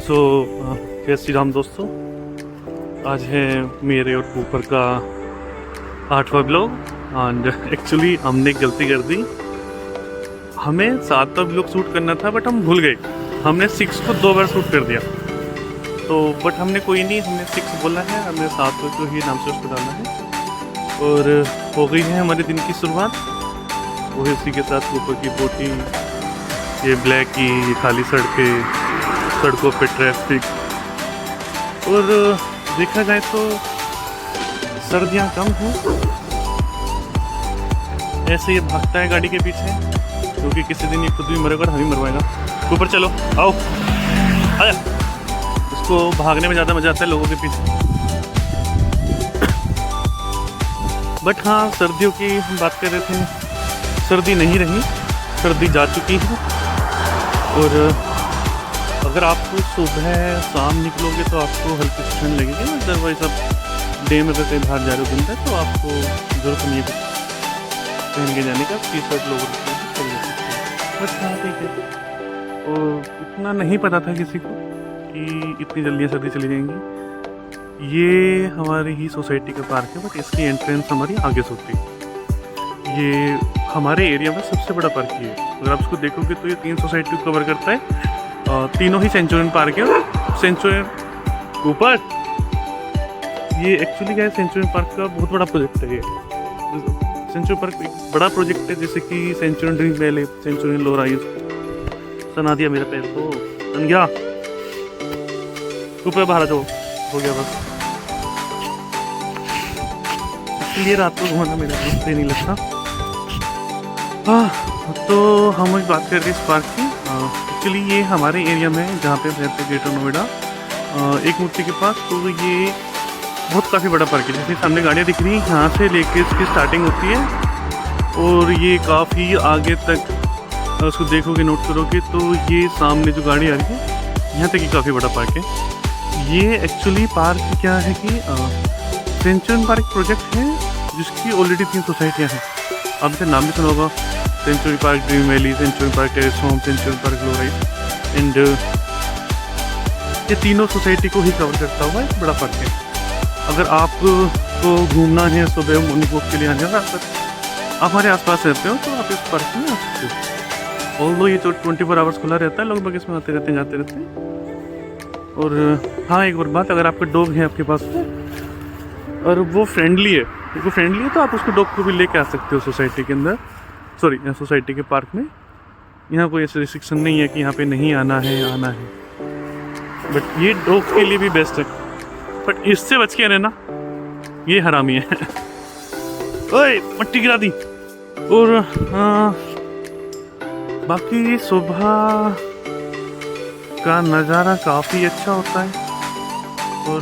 सो जय श्री राम दोस्तों। आज है मेरे और कूपर का 8वां ब्लॉग। एंड एक्चुअली हमने एक गलती कर दी। हमें 7वां ब्लॉग शूट करना था बट हम भूल गए। हमने 6 को 2 बार शूट कर दिया। तो बट हमने कोई नहीं, हमने 6 बोला है, हमने 7 को ही नाम से उसको डालना है। और हो गई है हमारे दिन की शुरुआत। वो इसी के साथ कूपर की बोटी, ये ब्लैक की, ये खाली सड़कों पे ट्रैफिक। और देखा जाए तो सर्दियाँ कम हैं, ऐसे ये भागता है गाड़ी के पीछे, क्योंकि किसी दिन ये खुद भी मरेगा और हम ही मरवाएगा। ऊपर चलो, आओ आया। उसको भागने में ज़्यादा मज़ा आता है लोगों के पीछे। बट हाँ, सर्दियों की हम बात कर रहे थे, सर्दी नहीं रही, सर्दी जा चुकी है। और अगर आप सुबह शाम निकलोगे तो आपको हल्की सी ठंड लगेगी, अदरवाइज आप डे में अगर कहीं बाहर जा रहे हो दिन तक तो आपको ज़रूरत नहीं है पहन के जाने का। टी-शर्ट लोगों चल सकते हैं, बट हाँ ठीक है। और इतना नहीं पता था किसी को कि इतनी जल्दी सर्दी चली जाएंगी। ये हमारी ही सोसाइटी का पार्क है, बट इसकी एंट्रेंस हमारी आगे से होती है। ये हमारे एरिया में सबसे बड़ा पार्क ही है। अगर आप इसको देखोगे तो ये 3 सोसाइटी को कवर करता है। तीनों ही सेंचुरियन पार्क है। सेंचुरियन ऊपर ये एक्चुअली क्या है, सेंचुरियन पार्क का बहुत बड़ा प्रोजेक्ट है। ये सेंचुरियन पार्क एक बड़ा प्रोजेक्ट है, जैसे कि Centurion Dream Valley, Centurion Low Rise. सना दिया मेरा पैर को, बन गया। ऊपर बाहर जाओ, हो गया बस। इसलिए रात को घूमना मेरा दोस्त नहीं लगता। तो हम एक बात कर रहे हैं इस पार्क की। एक्चुअली ये हमारे एरिया में जहाँ पे रहते हैं ग्रेटर नोएडा, एक मूर्ति के पास। तो ये बहुत काफ़ी बड़ा पार्क है। जैसे सामने गाड़ियाँ दिख रही हैं, यहाँ से लेके इसकी स्टार्टिंग होती है और ये काफ़ी आगे तक, अगर उसको देखोगे नोट करोगे तो ये सामने जो गाड़ी आ रही है यहाँ तक ये काफ़ी बड़ा पार्क है। ये एक्चुअली पार्क क्या है कि सेंचुरियन पार्क प्रोजेक्ट है, जिसकी ऑलरेडी 3 सोसाइटियाँ हैं। आप इसे नाम भी सुना होगा, century park dream valley, century park terrace home, century park low rise. And ये तीनों सोसाइटी को ही कवर करता हुआ एक बड़ा पार्क है। अगर आपको घूमना है सुबह मॉर्निंग वॉक के लिए आने, आप हमारे आसपास रहते हो तो आप इस पार्क में आ सकते हो। ऑल्दो ये 24 आवर्स खुला रहता है, लोग बाग इसमें आते रहते हैं, जाते रहते हैं। और हाँ, एक और बात, अगर आपका डॉग है आपके पास और वो फ्रेंडली है, तो आप उसको डॉग को भी लेके आ सकते हो सोसाइटी के अंदर, सॉरी सोसाइटी के पार्क में। यहाँ कोई ऐसे रिस्ट्रिक्शन नहीं है कि यहाँ पे नहीं आना है। बट ये डॉग के लिए भी बेस्ट है, बट इससे बच के रहना, ये हरामी है। ओए मट्टी गिरा दी। और बाकी सुबह का नज़ारा काफ़ी अच्छा होता है। और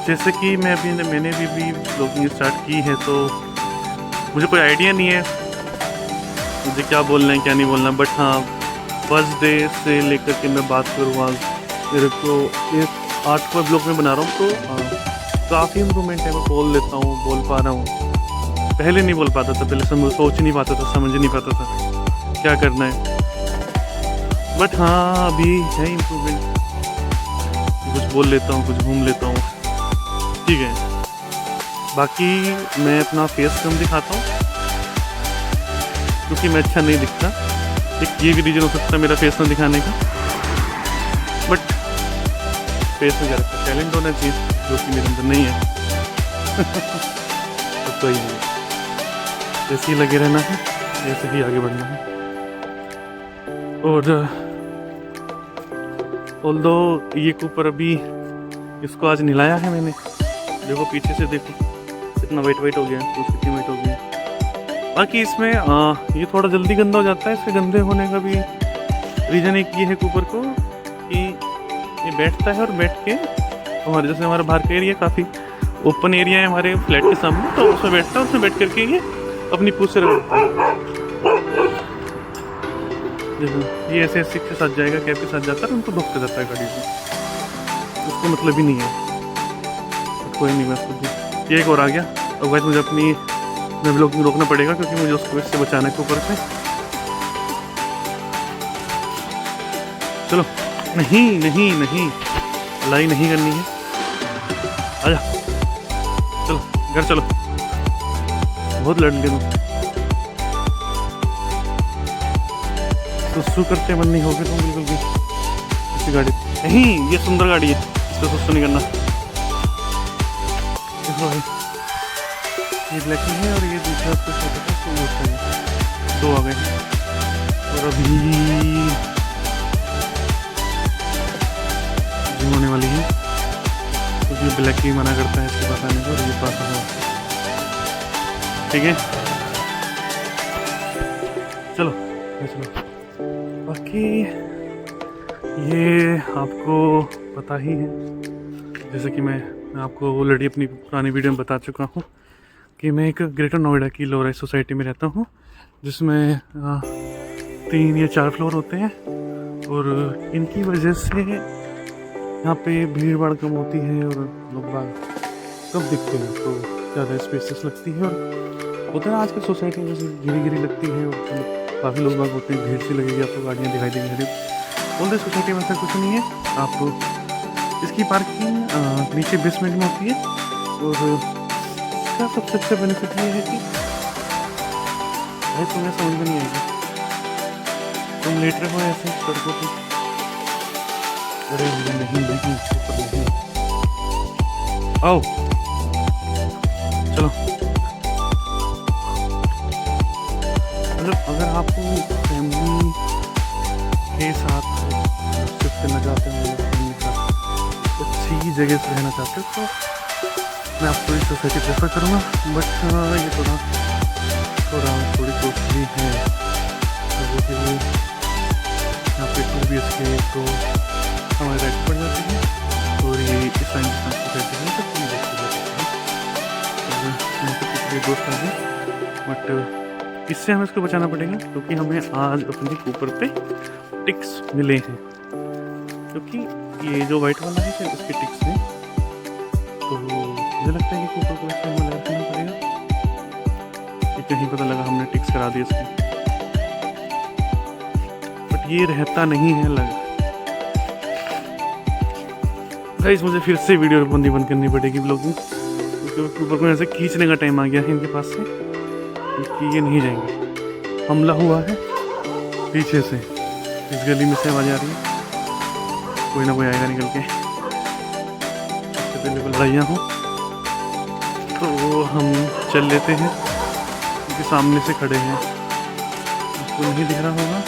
जैसे कि मैंने भी ब्लॉगिंग स्टार्ट की है, तो मुझे कोई आइडिया नहीं है मुझे क्या बोलना है क्या नहीं बोलना। बट हाँ, फर्स्ट डे से लेकर के मैं बात करूँ, आज मेरे को ये 8वां ब्लॉग में बना रहा हूँ, तो काफ़ी इम्प्रूवमेंट है। मैं बोल पा रहा हूँ। पहले नहीं बोल पाता था, पहले सोच नहीं पाता था, समझ नहीं पाता था क्या करना है। बट हाँ, अभी है इम्प्रूवमेंट। कुछ बोल लेता हूँ, कुछ घूम लेता हूँ, ठीक है। बाकी मैं अपना फेस कम दिखाता हूँ क्योंकि मैं अच्छा नहीं दिखता। एक ये भी रीज़न हो सकता है मेरा फेस ना दिखाने का, बट फेस वगैरह का टैलेंट होना चाहिए, जो कि मेरे अंदर नहीं है। तो कोई नहीं, ऐसे ही लगे रहना है, ऐसे ही आगे बढ़ना है। और ऑल्दो ये कूपर अभी, इसको आज नहलाया है मैंने। देखो पीछे से, देखो कितना वाइट हो गया, तो कितनी वाइट हो गई। बाकी इसमें ये थोड़ा जल्दी गंदा हो जाता है। इसके गंदे होने का भी रीज़न एक ये है कूपर को कि ये बैठता है, और बैठ के हमारे जैसे हमारा बाहर का एरिया काफ़ी ओपन एरिया है हमारे फ्लैट के सामने, तो उसमें बैठता है, उसमें बैठ करके ये अपनी पूँछ से रगड़ता है। ये ऐसे के साथ जाएगा, कैब के साथ जाता है, उनको धोखता जाता है गाड़ी से, उसको मतलब ही नहीं है। कोई नहीं, मैं उसको ये एक और आ गया। और वैसे मुझे अपनी ब्लॉगिंग रोकना पड़ेगा क्योंकि मुझे उसको इससे बचाना है ऊपर से। चलो, नहीं नहीं नहीं, लड़ाई नहीं करनी है। आजा चलो घर चलो, बहुत लड़ लिए तुम। सुसु करते मन नहीं होगे तुम बिल्कुल भी। ऐसी गाड़ी नहीं, ये सुंदर गाड़ी है, इसको सुसु नहीं करना। देखो भाई ये ब्लैक है और ये दूसरा उसको छोटा सा होता है। दो आ गए और अभी जिम होने वाली है क्योंकि तो ब्लैक ही मना करता है इसके पास आने को और ये पास हुआ। ठीक है चलो चलो। बाकी ये आपको पता ही है, जैसे कि मैं आपको ऑलरेडी अपनी पुरानी वीडियो में बता चुका हूँ कि मैं एक ग्रेटर नोएडा की लो राइज सोसाइटी में रहता हूँ, जिसमें 3 या 4 फ्लोर होते हैं और इनकी वजह से यहाँ पे भीड़ भाड़ कम होती है और लोग बाग कम दिखते हैं, तो ज़्यादा स्पेसेस लगती है। और होता है आजकल सोसाइटी में जैसे गिरी लगती है और काफ़ी लोग बाग होते हैं, भीड़ सी लगेगी, आपको गाड़ियाँ दिखाई देंगी। बोलते सोसाइटी में ऐसा कुछ नहीं है, आप इसकी पार्किंग नीचे बेसमेंट में होती है। और इसका सबसे अच्छा बेनिफिट ये है कि भाई तुम्हें समझ में नहीं आएगी, तुम लेट रहे हो ऐसे सड़कों पर, अरे नहीं आओ चलो। मतलब अगर आपको फैमिली के साथ शिफ्ट करना चाहते हो, फैमिली के साथ अच्छी जगह से रहना चाहते हो, तो मैं आपको इस सोसाइटी प्रेफर करूँगा। बट ये थोड़ी कॉस्टली है, जैसे कि यहाँ पे 2 BHK तो हमारे रेंट पड़ जाती है और ये इस टाइम सोसाइटी में तो 3 BHK जाती है। यहाँ पे कुछ भी दोस्त आ गए, बट इससे हमें इसको बचाना पड़ेगा क्योंकि हमें आज अपने ऊपर पे टिक्स मिले हैं, क्योंकि ये जो वाइट वाला है इसके टिक्स हैं, तो मुझे लगता है कि ऊपर को इसमें हमें लगाना पड़ेगा। कि कहीं पता लगा हमने टिक्स करा दिया इसके, बट ये रहता नहीं है लग। गाइस मुझे फिर से वीडियो बंद करनी पड़ेगी ब्लॉगिंग, क्योंकि ऊपर को ऐसे खींचने का टाइम आ गया है इनके पास से, क्योंकि ये नहीं जाएंगे। हमला हुआ है पीछे से, इस गली में से आवाज आ रही है, कोई ना कोई आएगा निकल के। इससे पहले लड़ाइयाँ हो तो हम चल लेते हैं, क्योंकि सामने से खड़े हैं, आपको नहीं दिख रहा होगा,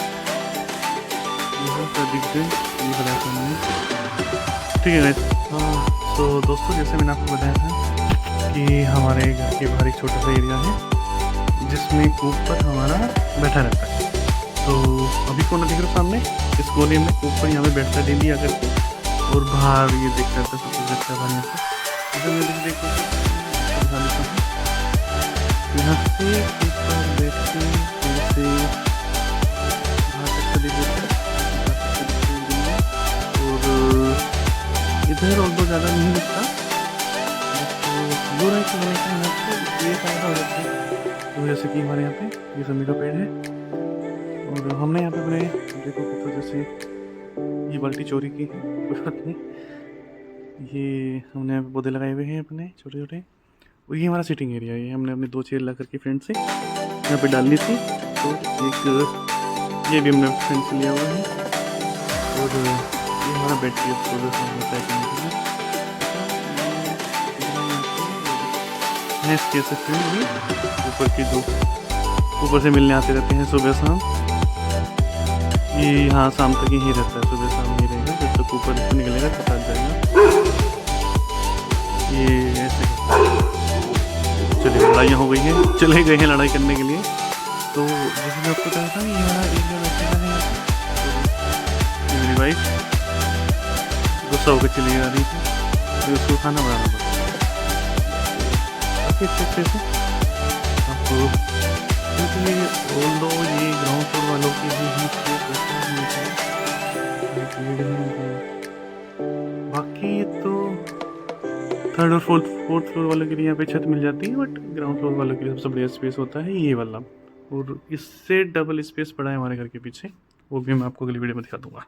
दिख गए ये खड़ा सामने। ठीक है गाइस, तो दोस्तों जैसे मैंने आपको बताया था कि हमारे घर के बाहर एक छोटा सा एरिया है जिसमें ऊपर हमारा बैठा रहता है। तो अभी कौन दिख रहा है सामने इस कोने में, ऊपर यहाँ पे बैठता डेली आकर के, और बाहर ये देखता रहता है, सब कुछ देखता है बाहर। यहाँ से देखो यहाँ से ऊपर बैठ के ऐसे बाहर तक देख लेते हैं, और इधर और तो ज़्यादा नहीं दिखता, दो राइट होने का यहाँ पे ये फायदा हो जाता है। तो जैसे कि हमारे यहाँ पे ये समी का पेड़ है, और हमने यहाँ पे अपने देखो तो जैसे ये बाल्टी चोरी की कोई बात नहीं, ये हमने यहाँ पे पौधे लगाए हुए हैं अपने छोटे छोटे। और ये हमारा सिटिंग एरिया है, हमने अपने 2 चेयर ला करके फ्रेंड से यहाँ पे डालनी थी, तो एक ये भी हमने फ्रेंड से लिया हुआ है, और ये हमारा बैटरी भैंस कह सकते हैं। ऊपर के जो ऊपर से मिलने आते रहते हैं सुबह शाम, ये यहाँ शाम तक यहीं रहता है, सुबह शाम यहीं रहेगा, जब तक ऊपर से निकलेगा तो साथ जाएगा। ये ऐसे चलिए लड़ाइयाँ हो गई हैं, चले गए हैं लड़ाई करने के लिए। तो जैसे मैं आपको बताया था ये हमारा एरिया बैठा है, तो मेरी वाइफ गुस्सा होकर चली जा रही थी, तो उसको खाना बनाना पड़ा काफ़ी अच्छे से आपको, क्योंकि ये ग्राउंड फ्लोर वालों की बाकी तो 3rd और 4th फ्लोर वालों के लिए यहाँ पे छत मिल जाती है, बट ग्राउंड फ्लोर वालों के लिए सबसे बढ़िया स्पेस होता है ये वाला, और इससे डबल स्पेस पड़ा है हमारे घर के पीछे, वो भी मैं आपको अगली वीडियो में दिखा दूँगा।